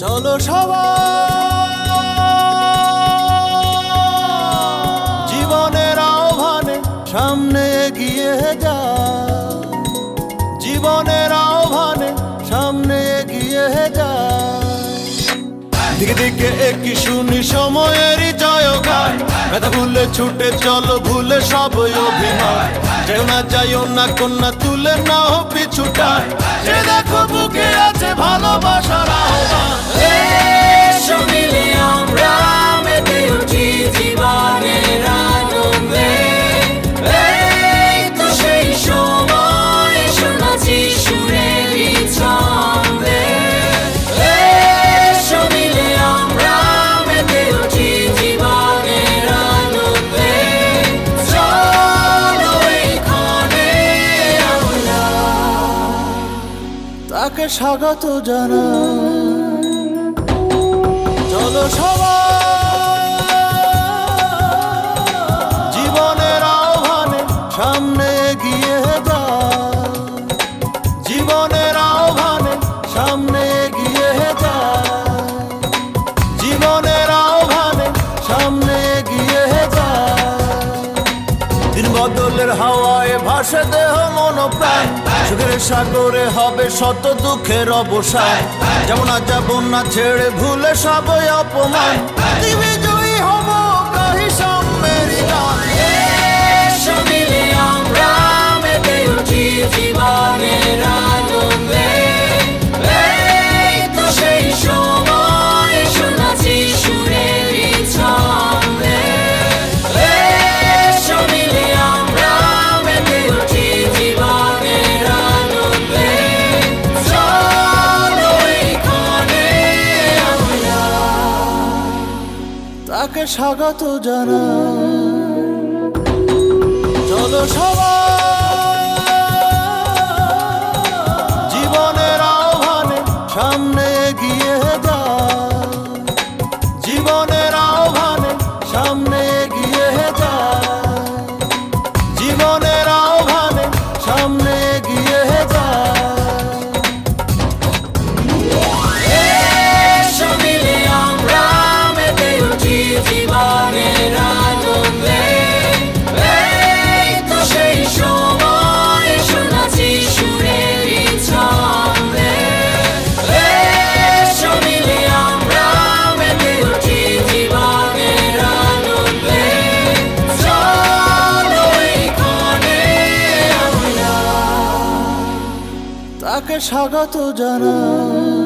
চলো সবাই জীবনের আহ্বানে সামনে এগিয়ে যায়, জীবনের আহ্বানে সামনে এগিয়ে যায়। দিকে দিকে একই শুনি সময়েরই জয়গান, ব্যথা ভুলে ছুটে চলো ভুলে সব অভিমান। যাইও না কন্যা তুলে নাও পিছুটান, যে দেখো বুকে আছে ভালোবাসার আহ্বান। এসো মিলে আমরা মেতে উঠি জীবনের আনন্দে, এই তো সেই সময় শোনাচ্ছি সুরেরই ছন্দে। এসো মিলে আমরা মেতে উঠি জীবনের আনন্দে, চলো এইখানে আমরা তাকে স্বাগত জানাই। চলো সবাই জীবনের আহ্বানে সামনে এগিয়ে যায়, জীবনের আহ্বানে সামনে এগিয়ে যায়, জীবনের আহ্বানে সামনে এগিয়ে যায়। দিন বদলের হাওয়ায় ভাসে দেহ মন প্রাণ, সুখের সাগরে হবে শত দুঃখের অবসান। যেমন আজ যাব না ছেড়ে ভুলে সব অপমান, বিজয়ী হব গাহি সাম্যেরই গান। এসো মিলে আমরা মেতে উঠি জীবনের আনন্দে, এই তো সেই সময় শোনাচ্ছি সুরেরই ছন্দে। এসো মিলে আমরা মেতে উঠি জীবনের আনন্দে, চলো এইখানে আমরা তাকে স্বাগত জানাই। চলো সবাই জীবনের আহ্বানে সামনে এগিয়ে যায়, জীবনের আহ্বানে সামনে এগিয়ে যায়, জীবনের আহ্বানে সামনে এগিয়ে যায়। এসো মিলে আমরা মেতে উঠি জীবনের আনন্দে, এই তো সেই সময় শোনাচ্ছি সুরেরই ছন্দে। এসো মিলে আমরা মেতে উঠি জীবনের আনন্দে, চলো এইখানে আমরা তাকে স্বাগত জানাই।